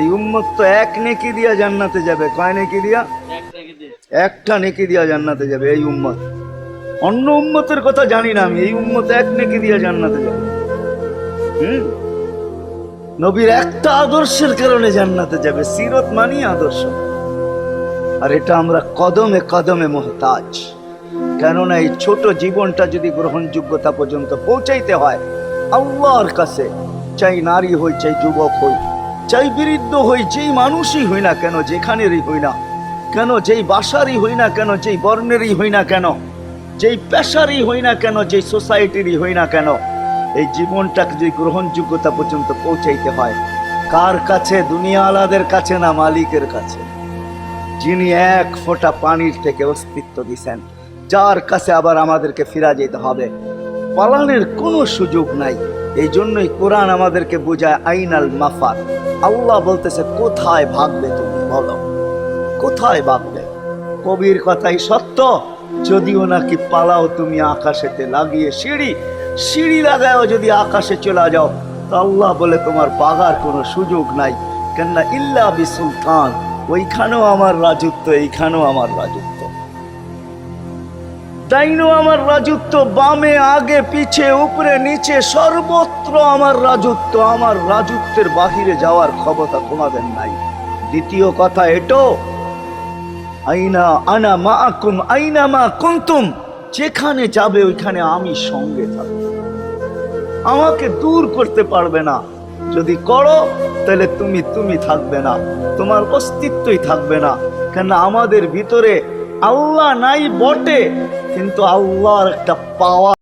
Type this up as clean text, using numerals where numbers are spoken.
এই উম্মত তো এক নেকি দিয়া জান্নাতে যাবে। কয় নেকি দিয়া? একটা নেকি দিয়া জান্নাতে যাবে এই উম্মত। অন্য উম্মতের কথা জানি না আমি, এই উম্মত এক নেকি দিয়া জান্নাতে যাবে। নবীর একটা আদর্শের কারণে জান্নাতে যাবে। সিরত মানি আদর্শ। আর এটা আমরা কদমে কদমে মুহতাজ। কেননা এই ছোট জীবনটা যদি গ্রহণযোগ্যতা পর্যন্ত পৌঁছাইতে হয় আল্লাহর কাছে, চাই নারী হই, চাই যুবক হই, চাই বৃদ্ধ হই, যেই মানুষই হই না কেন, যেখানেরই হই না কেন, যেই বাসারই হই না কেন, যেই বর্ণেরই হই না কেন, যেই পেশারই হই না কেন, যেই সোসাইটিরই হই না কেন, এই জীবনটাকে যদি গ্রহণযোগ্যতা পর্যন্ত পৌঁছাইতে হয় কার কাছে? দুনিয়া আলাদের কাছে না, মালিকের কাছে, যিনি এক ফোঁটা পানির থেকে অস্তিত্ব দিছেন, যার কাছে আবার আমাদেরকে ফিরা যেতে হবে। পালানোর কোনো সুযোগ নাই। এই জন্যই কোরআন আমাদেরকে বোঝায় আইনাল মাফার। আল্লাহ বলতেছে কোথায় ভাগবে তুমি, বলো কোথায় ভাগবে? কবির কথাই সত্য, যদিও নাকি পালাও তুমি আকাশেতে লাগিয়ে সিঁড়ি, সিঁড়ি লাগাও যদি আকাশে চলে যাও, তো আল্লাহ বলে তোমার বাগার কোনো সুযোগ নাই। কেননা ইল্লা বিসুলতান, ওইখানেও আমার রাজত্ব, এইখানেও আমার রাজত্ব, ডাইনো আমার রাজত্ব, বামে আগে পিছে উপরে নিচে সর্বত্র আমার রাজত্ব। আমার রাজত্বের বাহিরে যাওয়ার ক্ষমতা তোমাদের নাই। দ্বিতীয় কথা এটো, আইনা আনা মাআকুম আইনা মা কুনতুম, যেখানে যাবে ওইখানে আমি সঙ্গে থাকবো। আমাকে দূর করতে পারবে না। যদি করো তাহলে তুমি থাকবে না, তোমার অস্তিত্বই থাকবে না। কেন আমাদের ভিতরে আল্লাহ নাই বটে, কিন্তু আল্লাহর একটা পাওয়ার